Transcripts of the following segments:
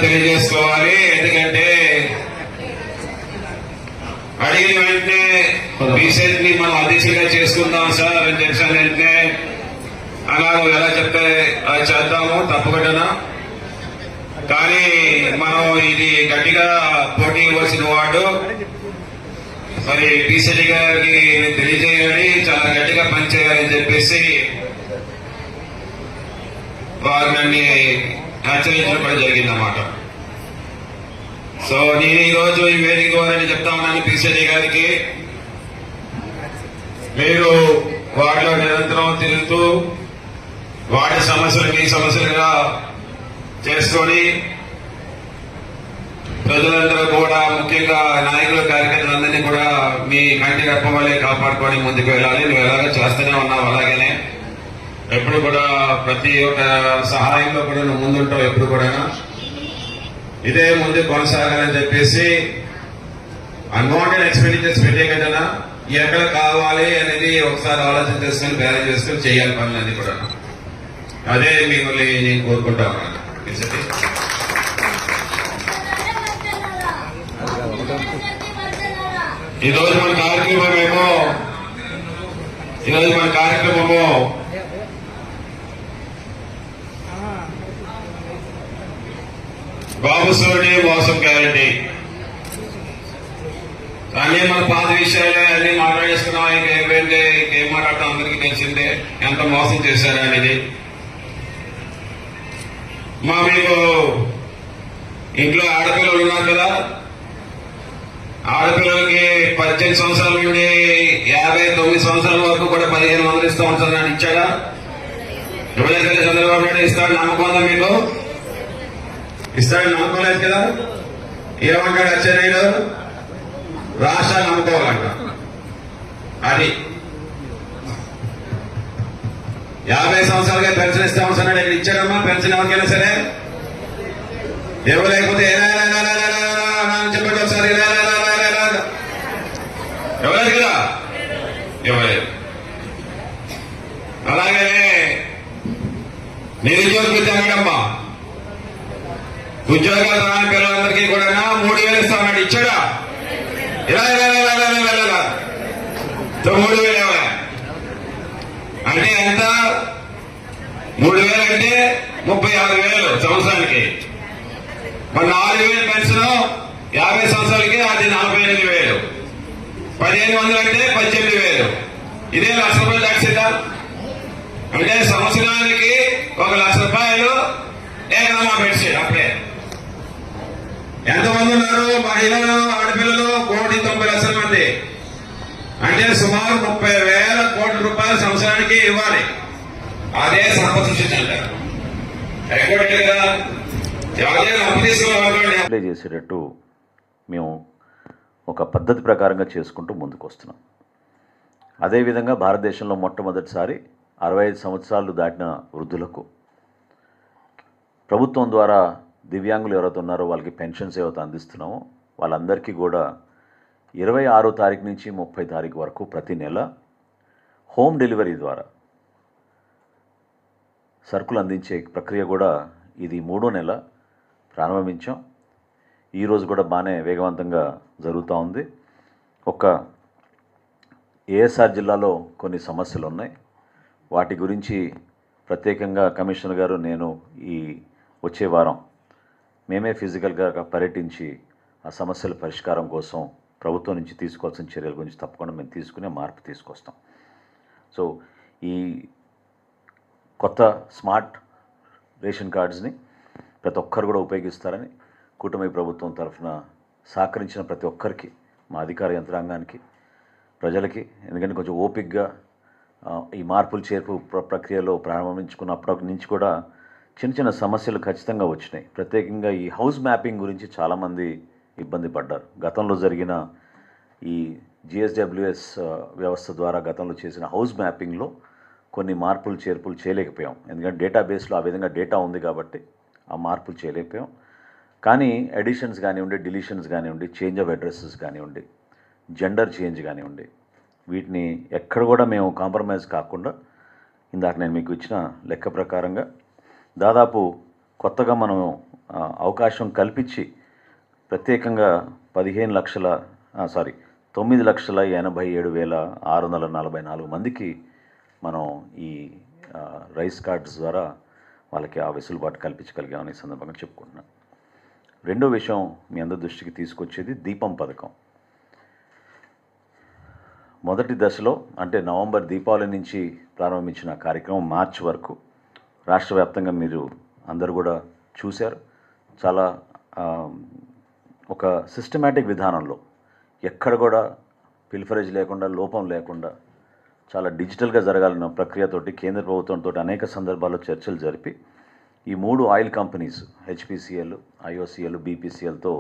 తెలియజేసుకోవాలి. ఎందుకంటే అడిగిన వెంటనే బీసెట్ని మనం అధ్యక్షుడిగా చేసుకుందాం సార్ అని చెప్పిన వెంటనే అలా ఎలా చెప్తే అది చేద్దాము తప్పకుండా. కానీ మనం ఇది గట్టిగా పోటీ ఇవ్వాల్సిన వాడు మరి బీసెట్ గారికి తెలియజేయాలి, చాలా గట్టిగా పనిచేయాలని చెప్పేసి వారు నన్ను హెచ్చరించడం కూడా జరిగిందన్నమాట. సో నేను ఈరోజు ఈ వేదిక ద్వారా చెప్తా ఉన్నాను పిసిడి గారికి, మీరు వాటిలో నిరంతరం తిరుగుతూ వాటి సమస్యలు మీ సమస్యలుగా చేసుకొని ప్రజలందరూ కూడా ముఖ్యంగా నాయకులు కార్యకర్తలందరినీ కూడా మీ కంటి రెప్పవలే కాపాడుకొని ముందుకు వెళ్ళాలి. నువ్వు ఎలాగో చేస్తూనే ఉన్నావు, అలాగనే ఎప్పుడు కూడా ప్రతి ఒక్క సహాయంలో కూడా నువ్వు ముందుంటావు. ఎప్పుడు కూడా ఇదే ముందు కొనసాగాలని చెప్పేసి అన్వాంటెడ్ ఎక్స్పెండిచర్స్ పెట్టే కదా ఎక్కడ కావాలి అనేది ఒకసారి ఆలోచన చేసుకుని బ్యాలెన్స్ చేసుకుని చేయాలి పనులన్నీ కూడా. అదే మిమ్మల్ని నేను కోరుకుంటా ఉన్నాను. ఈరోజు మన కార్యక్రమము బాబు సోని మోసం గ్యారంటీ అన్నీ మన పాత విషయాలే అన్ని మాట్లాడేసుకున్నాం. ఇంకేం మాట్లాడతాం అందరికీ తెలిసిందే ఎంత మోసం చేశారనేది. మీకు ఇంట్లో ఆడపిల్లలు ఉన్నారు కదా, ఆడపిల్లలకి 18 సంవత్సరాల నుండి 59 సంవత్సరాల వరకు కూడా 1500 ఇస్తూ ఉంటారని ఇచ్చాడా? ఇవ్వలేదు కదా. చంద్రబాబు నాయుడు ఇస్తాడు నమ్మకం ఉందా మీకు? ఇస్తాడని నమ్మకం లేదు కదా. ఏమంటాడు అచ్చెన్నాయుడు? రాష్ట్రాన్ని నమ్ముకోవాలంట. అది 50 సంవత్సరాలుగా పెన్షన్ ఇస్తామన్నాడు. ఇక్కడ ఇచ్చాడమ్మా పెన్షన్ ఎవరికైనా సరే? ఇవ్వలేకపోతే చెప్పండి ఒకసారి. ఇవ్వలేదు కదా, ఇవ్వలేదు. అలాగే నిరుద్యోగ విద్యామ్మా ఉద్యోగాలు రాని పిల్లలందరికీ కూడా 3000 ఇస్తామన్నాడు. ఇచ్చాడా? ఇలా 3000 ఇవ్వలే. అంటే ఎంత? 3000 అంటే 36,000 సంవత్సరానికి. మరి 4,000 పెన్షన్ 50 సంవత్సరాలకి అది 48,000. 1500 అంటే 18,000. ఇదే ₹1,00,000 ట్యాక్స్ ఇద్దా? అంటే సంవత్సరానికి ₹1,00,000 ఏకనామా పెన్షన్. అప్పుడే ఎంతమంది ఉన్నారు? మహిళలు ఆడపిల్లలు 1,90,00,000 మంది. అంటే సుమారు 30,000 కోట్ల రూపాయలు సంవత్సరానికి ఇవ్వాలి. అదే సంపద సృష్టి అంటారు. అప్లై చేసేటట్టు మేము ఒక పద్ధతి ప్రకారంగా చేసుకుంటూ ముందుకు వస్తున్నాం. అదేవిధంగా భారతదేశంలో మొట్టమొదటిసారి 65 సంవత్సరాలు దాటిన వృద్ధులకు ప్రభుత్వం ద్వారా దివ్యాంగులు ఎవరైతే ఉన్నారో వాళ్ళకి పెన్షన్స్ ఏవైతే అందిస్తున్నామో వాళ్ళందరికీ కూడా 26వ తారీఖు నుంచి 30వ తారీఖు వరకు ప్రతి నెల హోమ్ డెలివరీ ద్వారా సరుకులు అందించే ప్రక్రియ కూడా ఇది 3వ నెల ప్రారంభించాం. ఈరోజు కూడా బాగానే వేగవంతంగా జరుగుతూ ఉంది. ఏఎస్ఆర్ జిల్లాలో కొన్ని సమస్యలు ఉన్నాయి. వాటి గురించి ప్రత్యేకంగా కమిషనర్ గారు నేను ఈ వచ్చే వారం మేమే ఫిజికల్గా పర్యటించి ఆ సమస్యల పరిష్కారం కోసం ప్రభుత్వం నుంచి తీసుకోవాల్సిన చర్యల గురించి తప్పకుండా మేము తీసుకునే మార్పు తీసుకొస్తాం. సో ఈ కొత్త స్మార్ట్ రేషన్ కార్డ్స్ని ప్రతి ఒక్కరు కూడా ఉపయోగిస్తారని కూటమి ప్రభుత్వం తరఫున సహకరించిన ప్రతి ఒక్కరికి, మా అధికార యంత్రాంగానికి, ప్రజలకి, ఎందుకంటే కొంచెం ఓపికగా ఈ మార్పులు చేర్పు ప్రక్రియలో ప్రారంభించుకున్నప్పటి నుంచి కూడా చిన్న చిన్న సమస్యలు ఖచ్చితంగా వచ్చినాయి. ప్రత్యేకంగా ఈ హౌస్ మ్యాపింగ్ గురించి చాలామంది ఇబ్బంది పడ్డారు. గతంలో జరిగిన ఈ జిఎస్డబ్ల్యూఎస్ వ్యవస్థ ద్వారా గతంలో చేసిన హౌస్ మ్యాపింగ్లో కొన్ని మార్పులు చేర్పులు చేయలేకపోయాం. ఎందుకంటే డేటాబేస్లో ఆ విధంగా డేటా ఉంది కాబట్టి ఆ మార్పులు చేయలేకపోయాం. కానీ ఎడిషన్స్ కానివ్వండి, డిలీషన్స్ కానివ్వండి, చేంజ్ ఆఫ్ అడ్రస్సెస్ కానివ్వండి, జెండర్ చేంజ్ కానివ్వండి, వీటిని ఎక్కడ కూడా మేము కాంప్రమైజ్ కాకుండా ఇందాక నేను మీకు ఇచ్చిన లెక్క ప్రకారంగా దాదాపు కొత్తగా మనం అవకాశం కల్పించి ప్రత్యేకంగా 9,87,644 మందికి మనం ఈ రైస్ కార్డ్స్ ద్వారా వాళ్ళకి ఆ వెసులుబాటు కల్పించగలిగామని ఈ సందర్భంగా చెప్పుకుంటున్నాను. రెండో విషయం మీ అందరి దృష్టికి తీసుకొచ్చేది దీపం పథకం. మొదటి దశలో అంటే నవంబర్ దీపావళి నుంచి ప్రారంభించిన కార్యక్రమం మార్చి వరకు రాష్ట్ర వ్యాప్తంగా మీరు అందరూ కూడా చూశారు. చాలా ఒక సిస్టమేటిక్ విధానంలో ఎక్కడ కూడా పిల్ఫరేజ్ లేకుండా, లోపం లేకుండా చాలా డిజిటల్గా జరగాలన్న ప్రక్రియతోటి కేంద్ర ప్రభుత్వంతో అనేక సందర్భాల్లో చర్చలు జరిపి ఈ 3 ఆయిల్ కంపెనీస్ హెచ్పిసిఎల్, ఐఓసిఎల్, బీపీసీఎల్తో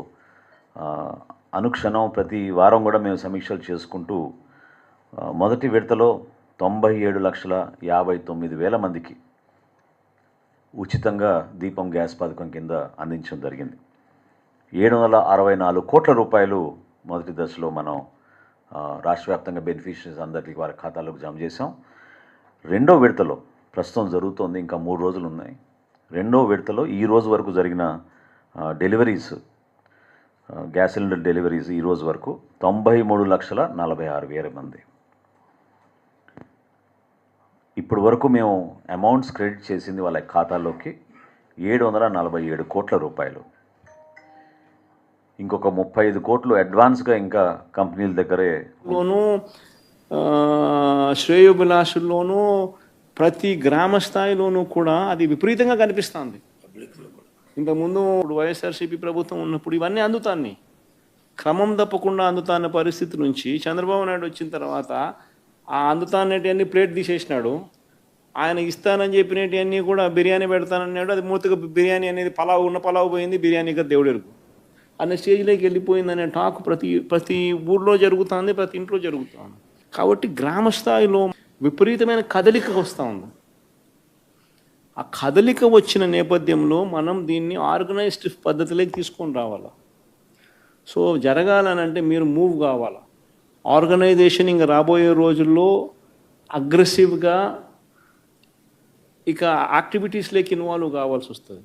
అనుక్షణం ప్రతి వారం కూడా మేము సమీక్షలు చేసుకుంటూ మొదటి విడతలో 97,59,000 మందికి ఉచితంగా దీపం గ్యాస్ పథకం కింద అందించడం జరిగింది. 764 కోట్ల రూపాయలు మొదటి దశలో మనం రాష్ట్ర వ్యాప్తంగా బెనిఫిషరీస్ అందరికీ వారి ఖాతాలోకి జమ చేసాం. రెండో విడతలో ప్రస్తుతం జరుగుతోంది, ఇంకా 3 రోజులు ఉన్నాయి. రెండో విడతలో ఈ రోజు వరకు జరిగిన డెలివరీస్, గ్యాస్ సిలిండర్ డెలివరీస్ ఈ రోజు వరకు 93,46,000 మంది. ఇప్పటి వరకు మేము అమౌంట్స్ క్రెడిట్ చేసింది వాళ్ళ ఖాతాల్లోకి 747 కోట్ల రూపాయలు. ఇంకొక 35 కోట్లు అడ్వాన్స్గా ఇంకా కంపెనీల దగ్గరే శ్రేయోభిలాషుల్లోనూ ప్రతి గ్రామ స్థాయిలోనూ కూడా అది విపరీతంగా కనిపిస్తుంది. ఇంతకుముందు వైఎస్ఆర్సీపీ ప్రభుత్వం ఉన్నప్పుడు ఇవన్నీ అందుతాన్ని క్రమం తప్పకుండా అందుతాన్న పరిస్థితి నుంచి చంద్రబాబు నాయుడు వచ్చిన తర్వాత ఆ అందుతానేటివన్నీ ప్లేట్ తీసేసినాడు. ఆయన ఇస్తానని చెప్పినవన్నీ కూడా బిర్యానీ పెడతానన్నాడు. అది మూతగా బిర్యానీ అనేది పలావు పోయింది, బిర్యానీగా దేవుడెరుగు అనే స్టేజ్లోకి వెళ్ళిపోయిందనే టాక్ ప్రతి ఊర్లో జరుగుతుంది, ప్రతి ఇంట్లో జరుగుతుంది. కాబట్టి గ్రామ స్థాయిలో విపరీతమైన కదలిక వస్తూ ఉంది. ఆ కదలిక వచ్చిన నేపథ్యంలో మనం దీన్ని ఆర్గనైజ్డ్ పద్ధతిలోకి తీసుకొని రావాలి. సో జరగాలనంటే మీరు మూవ్ కావాలి. ఆర్గనైజేషన్ ఇంకా రాబోయే రోజుల్లో అగ్రెసివ్గా ఇక యాక్టివిటీస్లోకి ఇన్వాల్వ్ కావాల్సి వస్తుంది.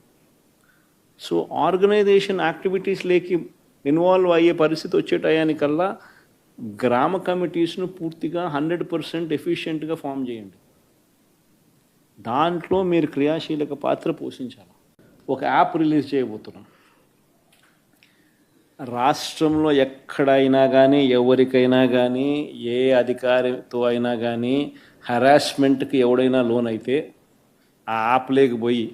సో ఆర్గనైజేషన్ యాక్టివిటీస్లోకి ఇన్వాల్వ్ అయ్యే పరిస్థితి వచ్చే టయానికల్లా గ్రామ కమిటీస్ను పూర్తిగా 100% ఎఫిషియెంట్గా ఫామ్ చేయండి. దాంట్లో మీరు క్రియాశీలక పాత్ర పోషించాలి. ఒక యాప్ రిలీజ్ చేయబోతున్నాం. రాష్ట్రంలో ఎక్కడైనా కానీ, ఎవరికైనా కానీ, ఏ అధికారితో అయినా కానీ హెరాస్మెంట్కి ఎవడైనా లోన్ అయితే ఆ యాప్లోకి పోయి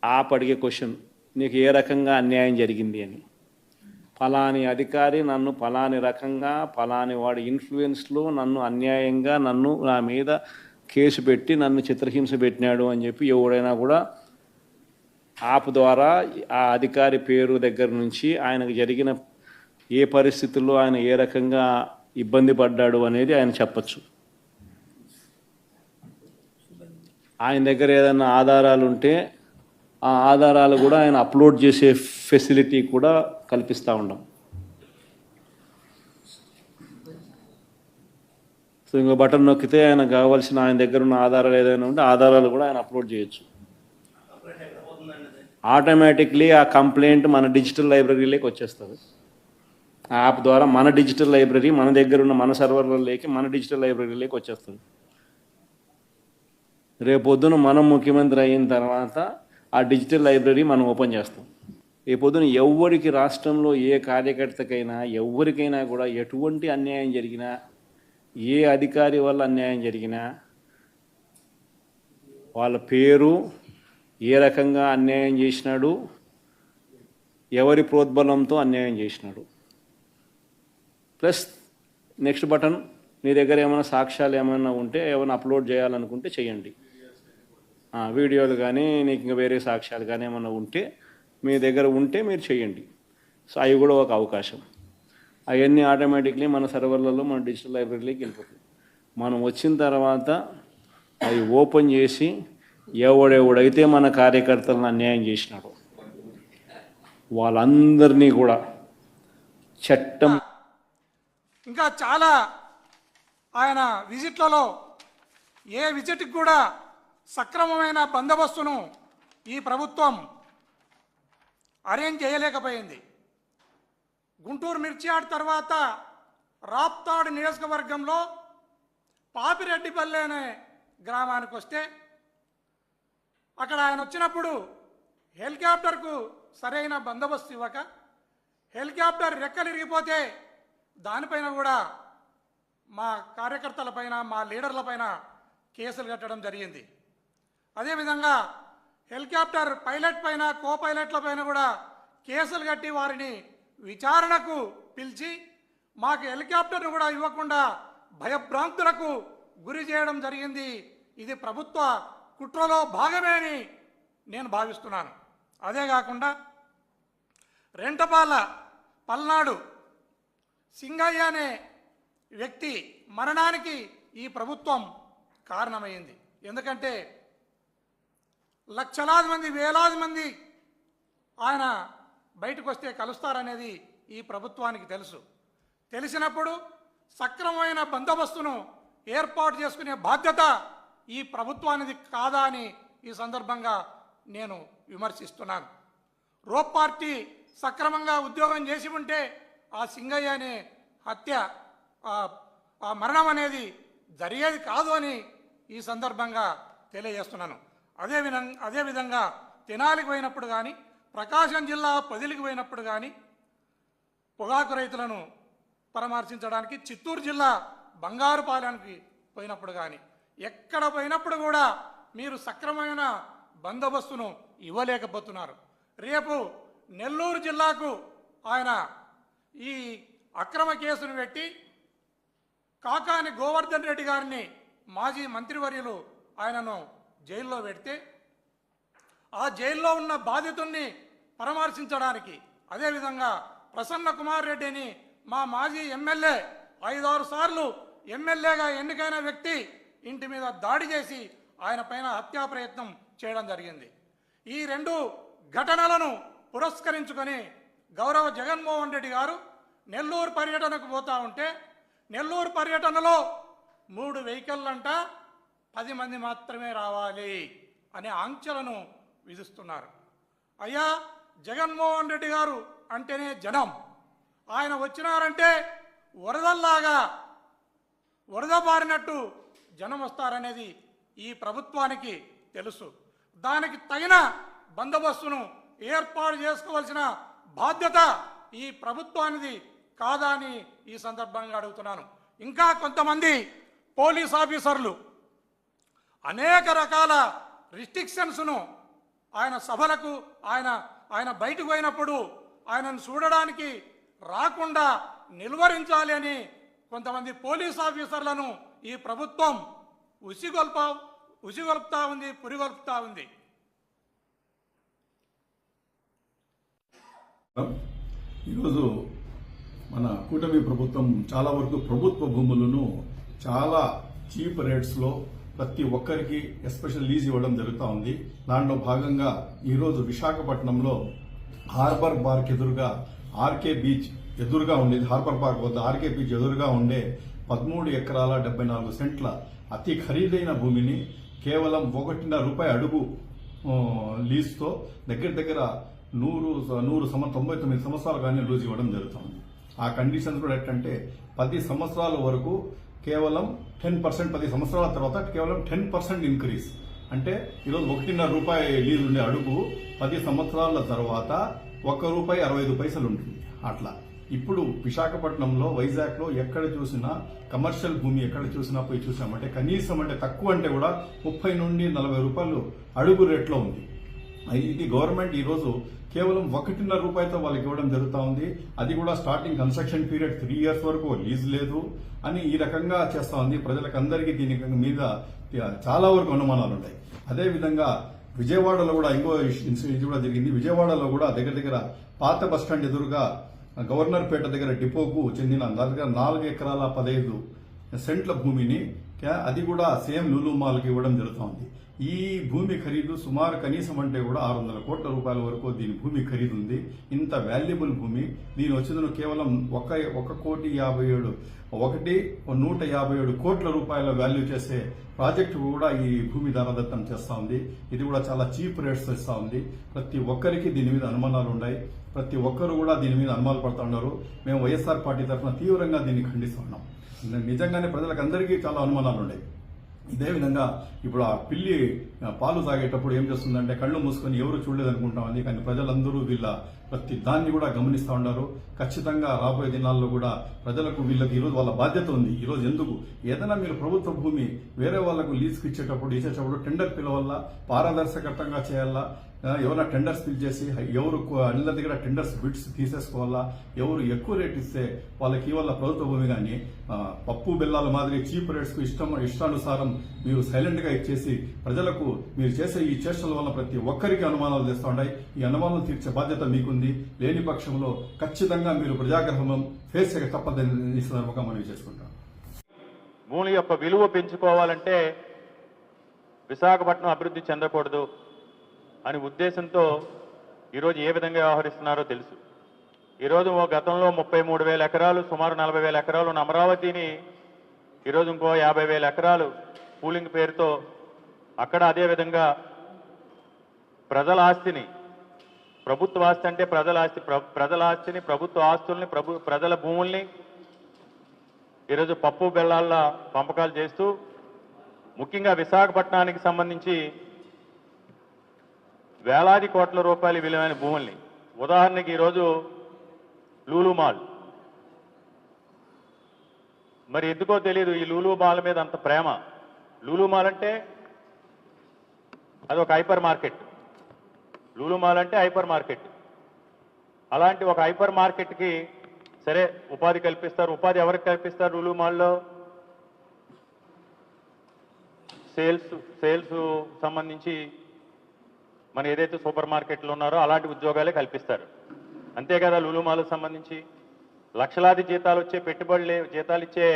యాప్ అడిగే క్వశ్చన్, నీకు ఏ రకంగా అన్యాయం జరిగింది అని. ఫలాని అధికారి నన్ను ఫలాని రకంగా, ఫలాని వాడి ఇన్ఫ్లుయెన్స్లో నన్ను అన్యాయంగా నా మీద కేసు పెట్టి నన్ను చిత్రహింస పెట్టినాడు అని చెప్పి ఎవడైనా కూడా యాప్ ద్వారా ఆ అధికారి పేరు దగ్గర నుంచి ఆయనకు జరిగిన ఏ పరిస్థితుల్లో ఆయన ఏ రకంగా ఇబ్బంది పడ్డాడు అనేది ఆయన చెప్పచ్చు. ఆయన దగ్గర ఏదైనా ఆధారాలు ఉంటే ఆ ఆధారాలు కూడా ఆయన అప్లోడ్ చేసే ఫెసిలిటీ కూడా కల్పిస్తూ ఉన్నాం. సో ఇంకో బటన్ నొక్కితే ఆయన కావాల్సిన ఆయన దగ్గర ఉన్న ఆధారాలు ఏదైనా ఉంటే ఆధారాలు కూడా ఆయన అప్లోడ్ చేయొచ్చు. ఆటోమేటిక్లీ ఆ కంప్లైంట్ మన డిజిటల్ లైబ్రరీలోకి వచ్చేస్తుంది. ఆ యాప్ ద్వారా మన డిజిటల్ లైబ్రరీ, మన దగ్గర ఉన్న మన సర్వర్లలోకి, మన డిజిటల్ లైబ్రరీలోకి వచ్చేస్తుంది. రేపొద్దున మనం ముఖ్యమంత్రి అయిన తర్వాత ఆ డిజిటల్ లైబ్రరీ మనం ఓపెన్ చేస్తాం. రేపొద్దున ఎవరికి రాష్ట్రంలో ఏ కార్యకర్తకైనా ఎవరికైనా కూడా ఎటువంటి అన్యాయం జరిగినా, ఏ అధికారి వల్ల అన్యాయం జరిగినా, వాళ్ళ పేరు, ఏ రకంగా అన్యాయం చేసినాడు, ఎవరి ప్రోద్బలంతో అన్యాయం చేసినాడు, ప్లస్ నెక్స్ట్ బటన్, మీ దగ్గర ఏమైనా సాక్ష్యాలు ఏమైనా ఉంటే, ఏమైనా అప్లోడ్ చేయాలనుకుంటే చేయండి. వీడియోలు కానీ, నీకు ఇంకా వేరే సాక్ష్యాలు కానీ ఏమైనా ఉంటే మీ దగ్గర ఉంటే మీరు చేయండి. సో అవి కూడా ఒక అవకాశం. అవన్నీ ఆటోమేటిక్లీ మన సర్వర్లలో, మన డిజిటల్ లైబ్రరీలోకి వెళ్ళిపోతుంది. మనం వచ్చిన తర్వాత అవి ఓపెన్ చేసి ఎవడెవడైతే మన కార్యకర్తలను అన్యాయం చేసినాడో, వాళ్ళందరినీ కూడా చట్టం ఇంకా చాలా ఆయన విజిట్లలో ఏ విజిట్కి కూడా సక్రమమైన బందోబస్తును ఈ ప్రభుత్వం అరేంజ్ చేయలేకపోయింది. గుంటూరు మిర్చియాడ్ తర్వాత రాప్తాడు నియోజకవర్గంలో పాపిరెడ్డిపల్లె అనే గ్రామానికి వస్తే అక్కడ ఆయన వచ్చినప్పుడు హెలికాప్టర్కు సరైన బందోబస్తు ఇవ్వక హెలికాప్టర్ రెక్కలు ఇరిగిపోతే దానిపైన కూడా మా కార్యకర్తలపైన మా లీడర్లపైన కేసులు కట్టడం జరిగింది. అదేవిధంగా హెలికాప్టర్ పైలట్ పైన కో పైలట్ల పైన కూడా కేసులు కట్టి వారిని విచారణకు పిలిచి మాకు హెలికాప్టర్ను కూడా ఇవ్వకుండా భయభ్రాంతులకు గురి చేయడం జరిగింది. ఇది ప్రభుత్వ కుట్రలో భాగమే అని నేను భావిస్తున్నాను. అదే కాకుండా రెంటపాల పల్నాడు సింగయ్య అనే వ్యక్తి మరణానికి ఈ ప్రభుత్వం కారణమైంది. ఎందుకంటే లక్షలాది మంది వేలాది మంది ఆయన బయటకు వస్తే కలుస్తారనేది ఈ ప్రభుత్వానికి తెలుసు. తెలిసినప్పుడు సక్రమమైన బందోబస్తును ఏర్పాటు చేసుకునే బాధ్యత ఈ ప్రభుత్వానిది కాదా అని ఈ సందర్భంగా నేను విమర్శిస్తున్నాను. రోప్ పార్టీ సక్రమంగా ఉద్యోగం చేసి ఉంటే ఆ సింగయ్య అనే హత్య ఆ మరణం అనేది జరిగేది కాదు అని ఈ సందర్భంగా తెలియజేస్తున్నాను. అదేవిధంగా తెనాలికి పోయినప్పుడు కానీ ప్రకాశం జిల్లా పొదిలికి పోయినప్పుడు కానీ పొగాకు రైతులను పరామర్శించడానికి చిత్తూరు జిల్లా బంగారుపాలెంకి పోయినప్పుడు కానీ ఎక్కడ పోయినప్పుడు కూడా మీరు సక్రమమైన బందోబస్తును ఇవ్వలేకపోతున్నారు. రేపు నెల్లూరు జిల్లాకు ఆయన ఈ అక్రమ కేసును పెట్టి కాకాని గోవర్ధన్ రెడ్డి గారిని మాజీ మంత్రివర్యులు ఆయనను జైల్లో పెడితే ఆ జైల్లో ఉన్న బాధితుల్ని పరామర్శించడానికి అదేవిధంగా ప్రసన్న కుమార్ రెడ్డిని మా మాజీ ఎమ్మెల్యే 5-6 సార్లు ఎమ్మెల్యేగా ఎన్నికైన వ్యక్తి ఇంటి మీద దాడి చేసి ఆయన పైన హత్యా ప్రయత్నం చేయడం జరిగింది. ఈ 2 ఘటనలను పురస్కరించుకొని గౌరవ జగన్మోహన్ రెడ్డి గారు నెల్లూరు పర్యటనకు పోతా ఉంటే నెల్లూరు పర్యటనలో 3 వెహికల్లంట 10 మంది మాత్రమే రావాలి అనే ఆంక్షలను విధిస్తున్నారు. అయ్యా జగన్మోహన్ రెడ్డి గారు అంటేనే జనం. ఆయన వచ్చినారంటే వరదల్లాగా వరద బారినట్టు జనం వస్తారనేది ఈ ప్రభుత్వానికి తెలుసు. దానికి తగిన బందోబస్తును ఏర్పాటు చేసుకోవాల్సిన బాధ్యత ఈ ప్రభుత్వానిది కాదా అని ఈ సందర్భంగా అడుగుతున్నాను. ఇంకా కొంతమంది పోలీస్ ఆఫీసర్లు అనేక రకాల రిస్ట్రిక్షన్స్ను ఆయన సభలకు ఆయన బయటకు పోయినప్పుడు ఆయనను చూడడానికి రాకుండా నిలువరించాలి అని కొంతమంది పోలీస్ ఆఫీసర్లను ఈ ప్రభుత్వం ఉసిగొల్పుతా ఉంది, పురిగొల్పుతా ఉంది. ఈరోజు మన కూటమి ప్రభుత్వం చాలా వరకు ప్రభుత్వ భూములను చాలా చీప్ రేట్స్లో ప్రతి ఒక్కరికి ఎస్పెషల్ లీజ్ ఇవ్వడం జరుగుతూ ఉంది. దాంట్లో భాగంగా ఈరోజు విశాఖపట్నంలో హార్బర్ పార్క్ ఎదురుగా ఆర్కే బీచ్ ఎదురుగా ఉండేది, హార్బర్ పార్క్ వద్ద ఆర్కే బీచ్ ఎదురుగా ఉండే 13 ఎకరాల 74 సెంట్ల అతి ఖరీదైన భూమిని కేవలం ₹1.5 అడుగు లీజ్తో దగ్గర 99 సంవత్సరాలు కానీ లూజ్ ఇవ్వడం జరుగుతుంది. ఆ కండిషన్స్ కూడా ఏంటంటే 10 సంవత్సరాల వరకు కేవలం 10%, 10 సంవత్సరాల తర్వాత కేవలం 10% ఇంక్రీజ్. అంటే ఈరోజు ₹1.5 లీజ్ ఉండే అడుగు 10 సంవత్సరాల తర్వాత ₹1.65 ఉంటుంది. అట్లా ఇప్పుడు విశాఖపట్నంలో, వైజాగ్లో ఎక్కడ చూసినా కమర్షియల్ భూమి ఎక్కడ చూసినా పోయి చూసామంటే కనీసం అంటే తక్కువ అంటే కూడా ₹30 నుండి ₹40 అడుగు రేట్లో ఉంది. ఇది గవర్నమెంట్ ఈరోజు కేవలం ₹1.5 వాళ్ళకి ఇవ్వడం జరుగుతూ ఉంది. అది కూడా స్టార్టింగ్ కన్స్ట్రక్షన్ పీరియడ్ 3 ఇయర్స్ వరకు లీజ్ లేదు అని ఈ రకంగా చేస్తా ఉంది. ప్రజలకు అందరికీ దీని మీద చాలా వరకు అనుమానాలు ఉన్నాయి. అదేవిధంగా విజయవాడలో కూడా ఇంకో ఇన్సిడెంట్ కూడా జరిగింది. విజయవాడలో కూడా దగ్గర పాత బస్టాండ్ ఎదురుగా గవర్నర్పేట దగ్గర డిపోకు చెందిన 4 ఎకరాల 15 సెంట్ల భూమిని అది కూడా సేమ్ లూలు మాల్కి ఇవ్వడం జరుగుతోంది. ఈ భూమి ఖరీదు సుమారు కనీసం అంటే కూడా 600 కోట్ల రూపాయల వరకు దీని భూమి ఖరీదు ఉంది. ఇంత వాల్యుబుల్ భూమి దీని వచ్చిందని కేవలం 157 కోట్ల రూపాయల వాల్యూ చేసే ప్రాజెక్టు కూడా ఈ భూమి దారదత్తం చేస్తా ఉంది. ఇది కూడా చాలా చీప్ రేట్స్ ఇస్తా ఉంది. ప్రతి ఒక్కరికి దీని మీద అనుమానాలు ఉన్నాయి. ప్రతి ఒక్కరు కూడా దీని మీద అనుమానాలు పడుతూ ఉన్నారు. మేము వైఎస్ఆర్ పార్టీ తరఫున తీవ్రంగా దీన్ని ఖండిస్తున్నాం. నిజంగానే ప్రజలకు అందరికీ చాలా అనుమానాలు ఉన్నాయి. ఇదే విధంగా ఇప్పుడు ఆ పిల్లి పాలు తాగేటప్పుడు ఏం చేస్తుందంటే కళ్ళు మూసుకొని ఎవరు చూడలేదు అనుకుంటామని, కానీ ప్రజలందరూ వీళ్ళ ప్రతి దాన్ని కూడా గమనిస్తూ ఉన్నారు. ఖచ్చితంగా రాబోయే దినాల్లో కూడా ప్రజలకు వీళ్ళకి ఈరోజు వాళ్ళ బాధ్యత ఉంది. ఈరోజు ఎందుకు ఏదైనా మీరు ప్రభుత్వ భూమి వేరే వాళ్లకు లీజుకి ఇచ్చేటప్పుడు టెండర్ పిలవల్ల, పారదర్శకంగా చేయాలా, ఎవరైనా టెండర్స్ పిల్ చేసి ఎవరు అందరి దగ్గర టెండర్స్ బిడ్స్ తీసేసుకోవాలా, ఎవరు ఎక్కువ రేట్ ఇస్తే వాళ్ళకి ఇవాళ ప్రభుత్వ భూమి కానీ పప్పు బెల్లాల మాదిరి చీప్ రేట్స్ కు ఇష్టానుసారం మీరు సైలెంట్ గా ఇచ్చేసి ప్రజలకు మీరు చేసే ఈ చేష్టల వల్ల ప్రతి ఒక్కరికి అనుమానాలు తెస్తూ ఉన్నాయి. ఈ అనుమానాలు తీర్చే బాధ్యత మీకుంది. లేని పక్షంలో ఖచ్చితంగా మీరు ప్రజాగ్రహం ఫేస్ చేయక తప్పదని సందర్భంగా మనం చేసుకుంటాం. భూమి యొక్క విలువ పెంచుకోవాలంటే విశాఖపట్నం అభివృద్ధి చెందకూడదు అని ఉద్దేశంతో ఈరోజు ఏ విధంగా వ్యవహరిస్తున్నారో తెలుసు. ఈరోజు గతంలో 33,000 ఎకరాలు, సుమారు 40,000 ఎకరాలు ఉన్న అమరావతిని ఈరోజు ఇంకో 50,000 ఎకరాలు పూలింగ్ పేరుతో అక్కడ అదేవిధంగా ప్రజల ఆస్తిని, ప్రభుత్వ ఆస్తి అంటే ప్రజల ఆస్తిని, ప్రభుత్వ ఆస్తుల్ని, ప్రజల భూముల్ని ఈరోజు పప్పు బెల్లాల పంపకాలు చేస్తూ ముఖ్యంగా విశాఖపట్నానికి సంబంధించి వేలాది కోట్ల రూపాయల విలువైన భూముల్ని, ఉదాహరణకి ఈరోజు లూలు మాల్, మరి ఎందుకో తెలియదు ఈ లూలు మాల్ మీద అంత ప్రేమ. లూలు మాల్ అంటే అదొక హైపర్ మార్కెట్. లూలు మాల్ అంటే హైపర్ మార్కెట్. అలాంటి ఒక హైపర్ మార్కెట్కి సరే ఉపాధి కల్పిస్తారు. ఉపాధి ఎవరికి కల్పిస్తారు? లూలు మాల్లో సేల్స్ సంబంధించి మన ఏదైతే సూపర్ మార్కెట్లు ఉన్నారో అలాంటి ఉద్యోగాలే కల్పిస్తారు. అంతే కదా. లూలు మాల్కి సంబంధించి లక్షలాది జీతాలు వచ్చే జీతాలు ఇచ్చే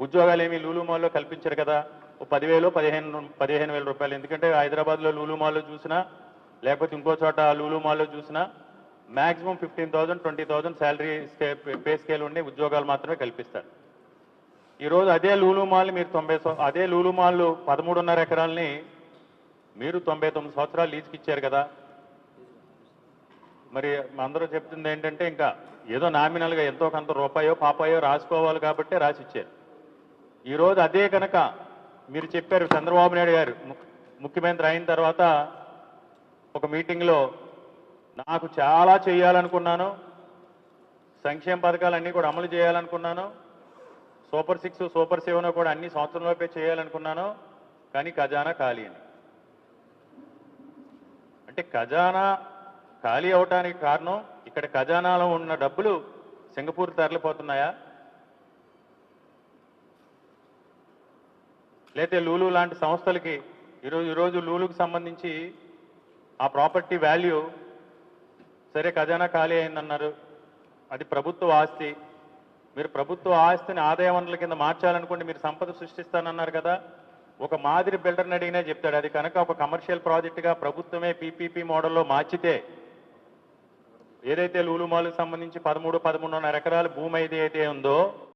ఉద్యోగాలు ఏమి లూలు మాల్లో కల్పించరు కదా. 10,000 15,000 రూపాయలు. ఎందుకంటే హైదరాబాద్లో లూలు మాల్లో చూసినా లేకపోతే ఇంకో చోట లూలు మాల్లో చూసినా మ్యాక్సిమం 15,000 20,000 శాలరీ పే స్కేల్ ఉండే ఉద్యోగాలు మాత్రమే కల్పిస్తారు. ఈరోజు అదే లూలు మాల్ మీరు 13.5 ఎకరాలని మీరు 99 సంవత్సరాలు లీజుకి ఇచ్చారు కదా. మరి అందరూ చెప్తుంది ఏంటంటే ఇంకా ఏదో నామినల్గా ఎంతో కొంత రూపాయో పాపాయో రాసుకోవాలి కాబట్టి రాసిచ్చారు. ఈరోజు అదే కనుక మీరు చెప్పారు, చంద్రబాబు నాయుడు గారు ముఖ్యమంత్రి అయిన తర్వాత ఒక మీటింగ్లో నాకు చాలా చేయాలనుకున్నాను, సంక్షేమ పథకాలన్నీ కూడా అమలు చేయాలనుకున్నాను, సూపర్ 6 సూపర్ 7 కూడా అన్ని సంవత్సరంలోపే చేయాలనుకున్నాను, కానీ ఖజానా ఖాళీ అని. అంటే ఖజానా ఖాళీ అవటానికి కారణం ఇక్కడ ఖజానాలో ఉన్న డబ్బులు సింగపూర్ తరలిపోతున్నాయా, లేకపోతే లూలు లాంటి సంస్థలకి ఈరోజు లూలుకు సంబంధించి ఆ ప్రాపర్టీ వాల్యూ సరే ఖజానా ఖాళీ అయిందన్నారు, అది ప్రభుత్వ ఆస్తి. మీరు ప్రభుత్వ ఆస్తిని ఆదాయ వనరుల కింద మార్చాలనుకుంటే మీరు సంపద సృష్టిస్తానన్నారు కదా. ఒక మాదిరి బిల్డర్ని అడిగినా చెప్తాడు, అది కనుక ఒక కమర్షియల్ ప్రాజెక్టుగా ప్రభుత్వమే పీపీపీ మోడల్లో మార్చితే ఏదైతే లూలు మాల్కి సంబంధించి 13.5 ఎకరాల భూమి అయితే ఉందో